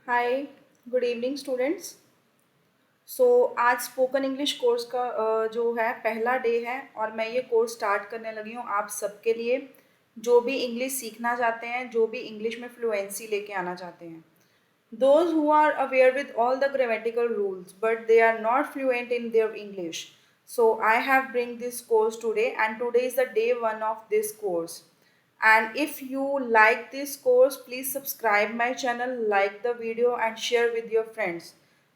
हाय, good evening students. आज spoken English course का जो है पहला डे है और मैं ये कोर्स स्टार्ट करने लगी हूँ आप सबके लिए जो भी इंग्लिश सीखना चाहते हैं, जो भी इंग्लिश में फ्लुएंसी लेके आना चाहते हैं। Those who are aware with all the grammatical rules but they are not fluent in their English. So I have bring this course today and today is the day one of this course. And if you like this course, please subscribe my channel, like the video and share with your friends.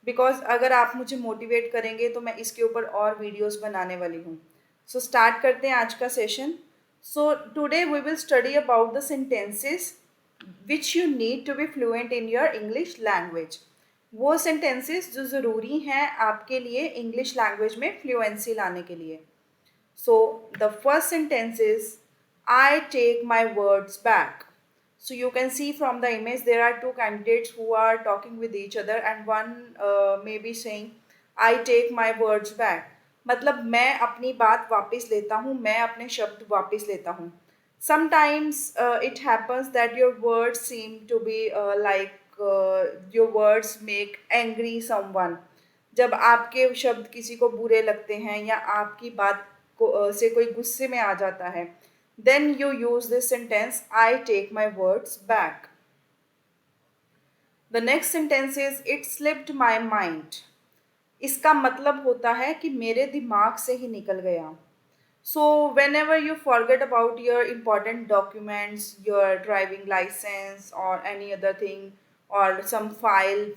Because अगर आप मुझे motivate करेंगे तो मैं इसके ऊपर और videos बनाने वाली हूँ। सो स्टार्ट करते हैं आज का session. So today we will study about the sentences which you need to be fluent in your English language. वो सेंटेंसेस जो ज़रूरी हैं आपके लिए इंग्लिश लैंग्वेज में फ्लुएंसी लाने के लिए। So the first sentence is I take my words back. So you can see from the image there are two candidates who are talking with each other and one may be saying I take my words back. मतलब मैं अपनी बात वापस लेता हूँ, मैं अपने शब्द वापस लेता हूँ. Sometimes it happens that your words seem to be your words make angry someone. जब आपके शब्द किसी को बुरे लगते हैं या आपकी बात से कोई गुस्से में आ जाता है, then you use this sentence I take my words back. The next sentence is it slipped my mind. इसका मतलब होता है कि मेरे दिमाग से ही निकल गया. So whenever you forget about your important documents, your driving license or any other thing or some file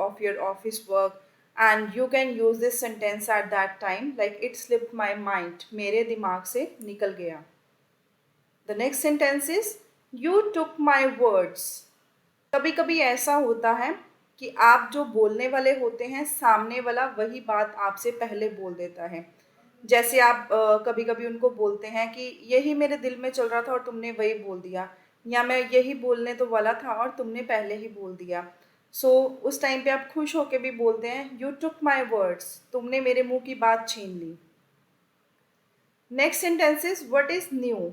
of your office work, and you can use this sentence at that time like it slipped my mind. मेरे दिमाग से निकल गया. The next sentence is you took my words. कभी कभी ऐसा होता है कि आप जो बोलने वाले होते हैं सामने वाला वही बात आपसे पहले बोल देता है. जैसे आप कभी कभी उनको बोलते हैं कि यही मेरे दिल में चल रहा था और तुमने वही बोल दिया, या मैं यही बोलने तो वाला था और तुमने पहले ही बोल दिया. उस टाइम पे आप खुश होके भी बोलते हैं यू टुक माई वर्ड्स, तुमने मेरे मुंह की बात छीन ली. Next sentence is what is new.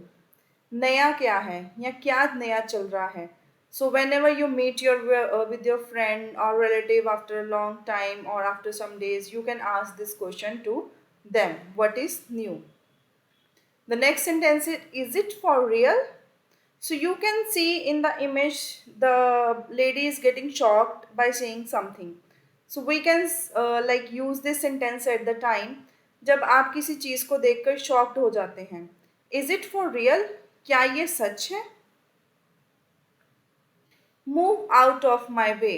नया क्या है या क्या नया चल रहा है. So whenever you meet your with your friend और relative after a long time और after some days you can ask this question to them what is new. The next sentence is it for real. So you can see in the image the lady is getting shocked by saying something. So we can like use this sentence at the time जब आप किसी चीज़ को देखकर shocked हो जाते हैं. Is it for real, क्या ये सच है. Move out of my way,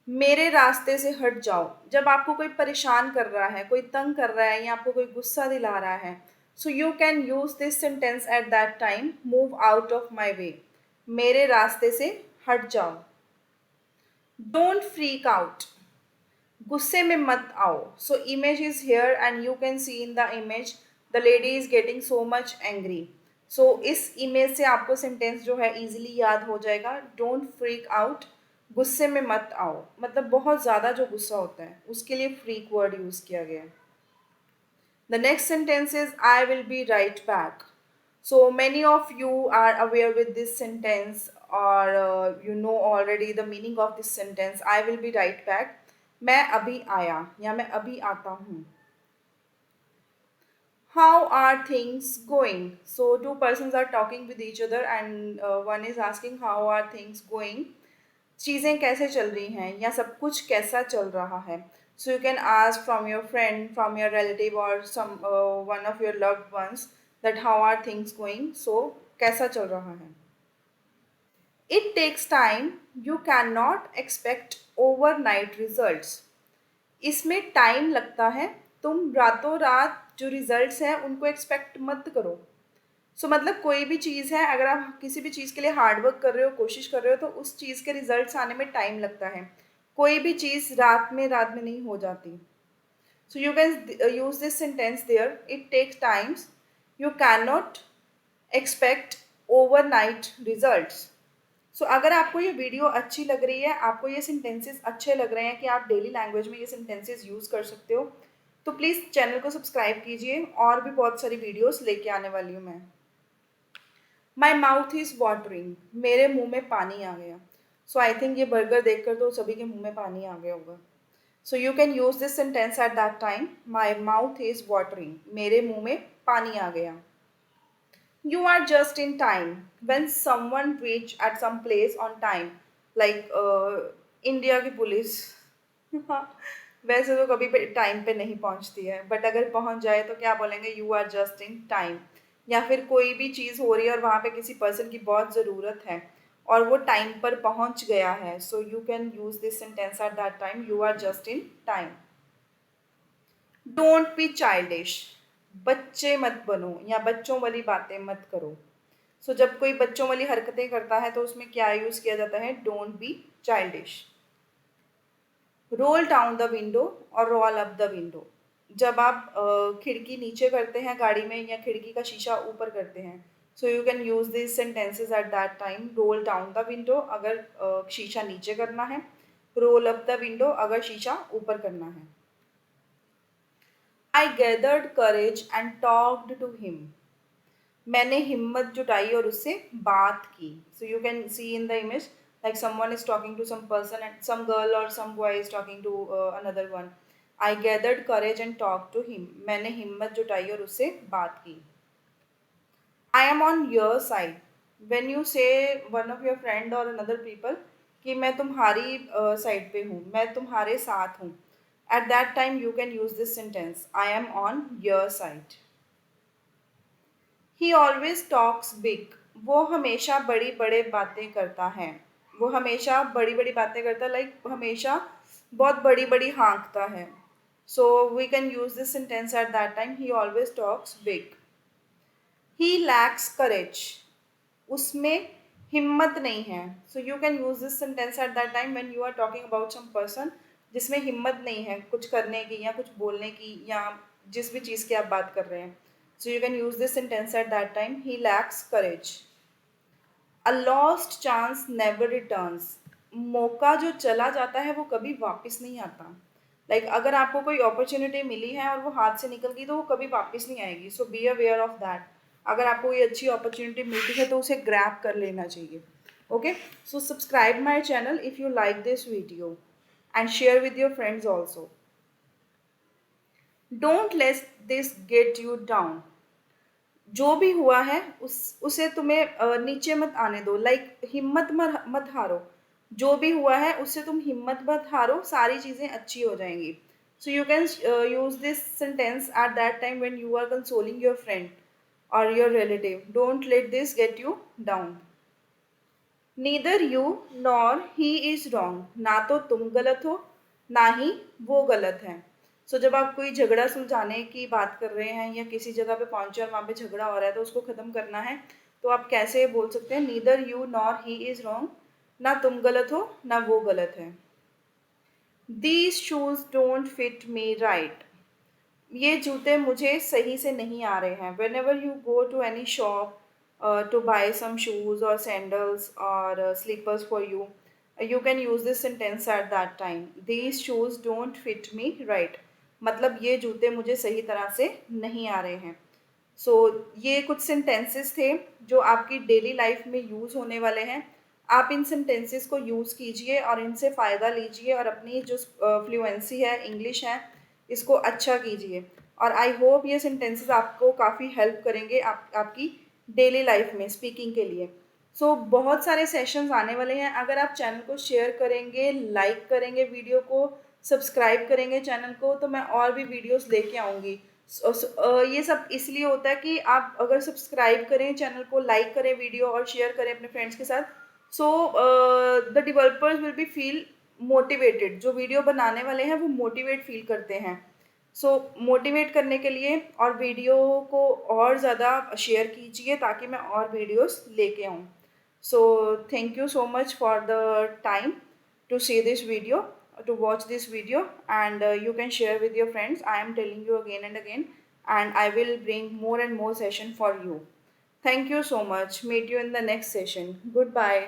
मेरे रास्ते से हट जाओ. जब आपको कोई परेशान कर रहा है, कोई तंग कर रहा है या आपको कोई गुस्सा दिला रहा है, so you can use this sentence at that time, move out of my way, मेरे रास्ते से हट जाओ. डोंट फ्रीक आउट, गुस्से में मत आओ. So image is here and you can see in the image the lady is getting so much angry. इस इमेज से आपको सेंटेंस जो है इजीली याद हो जाएगा. डोंट फ्रीक आउट, गुस्से में मत आओ, मतलब बहुत ज़्यादा जो गुस्सा होता है उसके लिए फ्रीक वर्ड यूज़ किया गया है. The next sentence is I will be right back. So many of you are aware with this sentence और you know already the meaning of this sentence. I will be right back, मैं अभी आया या मैं अभी आता हूँ. How are things going? So two persons are talking with each other and one is asking how are things going. चीज़ें कैसे चल रही हैं या सब कुछ कैसा चल रहा है. So you can ask from your friend, from your relative or some one of your loved ones that how are things going. So कैसा चल रहा है. It takes time. You cannot expect overnight results. इसमें time लगता है, तुम रातों रात जो रिजल्ट्स हैं उनको एक्सपेक्ट मत करो. मतलब कोई भी चीज़ है, अगर आप किसी भी चीज़ के लिए हार्ड वर्क कर रहे हो, कोशिश कर रहे हो, तो उस चीज़ के रिजल्ट्स आने में टाइम लगता है. कोई भी चीज़ रात में नहीं हो जाती. So you can use this sentence there, it takes times, you can not expect overnight results. अगर आपको ये वीडियो अच्छी लग रही है, आपको ये सेंटेंसेस अच्छे लग रहे हैं कि आप डेली लैंग्वेज में ये सेंटेंसेस यूज़ कर सकते हो, तो प्लीज़ चैनल को सब्सक्राइब कीजिए. और भी बहुत सारी वीडियोस लेके आने वाली हूँ मैं. माई माउथ इज़ वाटरिंग, मेरे मुंह में पानी आ गया. सो आई थिंक ये बर्गर देखकर तो सभी के मुंह में पानी आ गया होगा. सो you can use this sentence at that time. My mouth is watering. मेरे मुंह में पानी आ गया. You are just in time. When someone reach at some place on time, like India की पुलिस. वैसे तो कभी टाइम पे नहीं पहुंचती है, बट अगर पहुंच जाए तो क्या बोलेंगे, you are just in time. या फिर कोई भी चीज़ हो रही है और वहाँ पे किसी पर्सन की बहुत ज़रूरत है और वो टाइम पर पहुंच गया है, so you can use this sentence at that time. You are just in time. Don't be childish. बच्चे मत बनो या बच्चों वाली बातें मत करो. सो जब कोई बच्चों वाली हरकतें करता है तो उसमें क्या यूज़ किया जाता है, don't be childish. Roll down the window और रोल अप द विंडो. जब आप खिड़की नीचे करते हैं गाड़ी में या खिड़की का शीशा ऊपर करते हैं, सो you can use this sentences eight that time. Roll down the window अगर शीशा नीचे करना है, रोल अप द विंडो अगर शीशा ऊपर करना है. I gathered courage and talked to him. मैंने हिम्मत जुटाई और उससे बात की. So you can see in the image like someone is talking to some person and some girl or some boy is talking to another one. I gathered courage and talked to him. मैंने हिम्मत जुटाई और उससे बात की. I am on your side. When you say one of your friend or another people कि मैं तुम्हारी साइड पे हूँ, मैं तुम्हारे साथ हूँ, at that time you can use this sentence. I am on your side. He always talks big. वो हमेशा बड़ी बड़े बातें करता है. वो हमेशा बड़ी बड़ी बातें करता है, लाइक हमेशा बहुत बड़ी बड़ी हाँकता है. So we can use this sentence at that time. He always talks big. He lacks courage. उसमें हिम्मत नहीं है. So you can use this sentence at that time when you are talking about some person जिसमें हिम्मत नहीं है कुछ करने की या कुछ बोलने की या जिस भी चीज़ की आप बात कर रहे हैं. So you can use this sentence at that time. He lacks courage. A lost chance never returns. मौका जो चला जाता है वो कभी वापस नहीं आता. अगर आपको कोई अपॉर्चुनिटी मिली है और वो हाथ से निकल गई तो वो कभी वापस नहीं आएगी. सो बी अवेयर ऑफ दैट. अगर आपको कोई अच्छी अपॉर्चुनिटी मिलती है तो उसे ग्रैब कर लेना चाहिए. Okay, so subscribe my channel if you like this video and share with your friends also. Don't let this get you down. जो भी हुआ है उसे तुम्हें नीचे मत आने दो. हिम्मत मत हारो. जो भी हुआ है उससे तुम हिम्मत मत हारो. सारी चीज़ें अच्छी हो जाएंगी. So you can use this sentence at that time when you are consoling your friend और your relative. Don't let this get you down. Neither you nor he is wrong. ना तो तुम गलत हो ना ही वो गलत है. सो जब आप कोई झगड़ा सुलझाने की बात कर रहे हैं या किसी जगह पे पहुंचे और वहाँ पे झगड़ा हो रहा है तो उसको ख़त्म करना है, तो आप कैसे बोल सकते हैं, neither you nor he is wrong. ना तुम गलत हो ना वो गलत है. These shoes don't fit me right. ये जूते मुझे सही से नहीं आ रहे हैं. Whenever you go to any shop to buy some shoes or sandals or slippers for you, you can use this sentence at that time. These shoes don't fit me right. मतलब ये जूते मुझे सही तरह से नहीं आ रहे हैं. ये कुछ सेंटेंसेस थे जो आपकी डेली लाइफ में यूज़ होने वाले हैं. आप इन सेंटेंसेस को यूज़ कीजिए और इनसे फ़ायदा लीजिए और अपनी जो फ्लुएंसी है, इंग्लिश है, इसको अच्छा कीजिए. और आई होप ये सेंटेंसेस आपको काफ़ी हेल्प करेंगे आपकी डेली लाइफ में स्पीकिंग के लिए. बहुत सारे सेशंस आने वाले हैं. अगर आप चैनल को शेयर करेंगे, लाइक करेंगे, वीडियो को सब्सक्राइब करेंगे चैनल को, तो मैं और भी वीडियोस लेके आऊँगी. ये सब इसलिए होता है कि आप अगर सब्सक्राइब करें चैनल को, लाइक करें वीडियो और शेयर करें अपने फ्रेंड्स के साथ, so the developers will be feel motivated. जो वीडियो बनाने वाले हैं वो मोटिवेट फील करते हैं. मोटिवेट करने के लिए और वीडियो को और ज़्यादा शेयर कीजिए ताकि मैं और वीडियोस लेके आऊँ. Thank you so much for the time to see this video, to watch this video, and you can share with your friends. I am telling you again and again, and I will bring more and more session for you. Thank you so much. Meet you in the next session. Goodbye.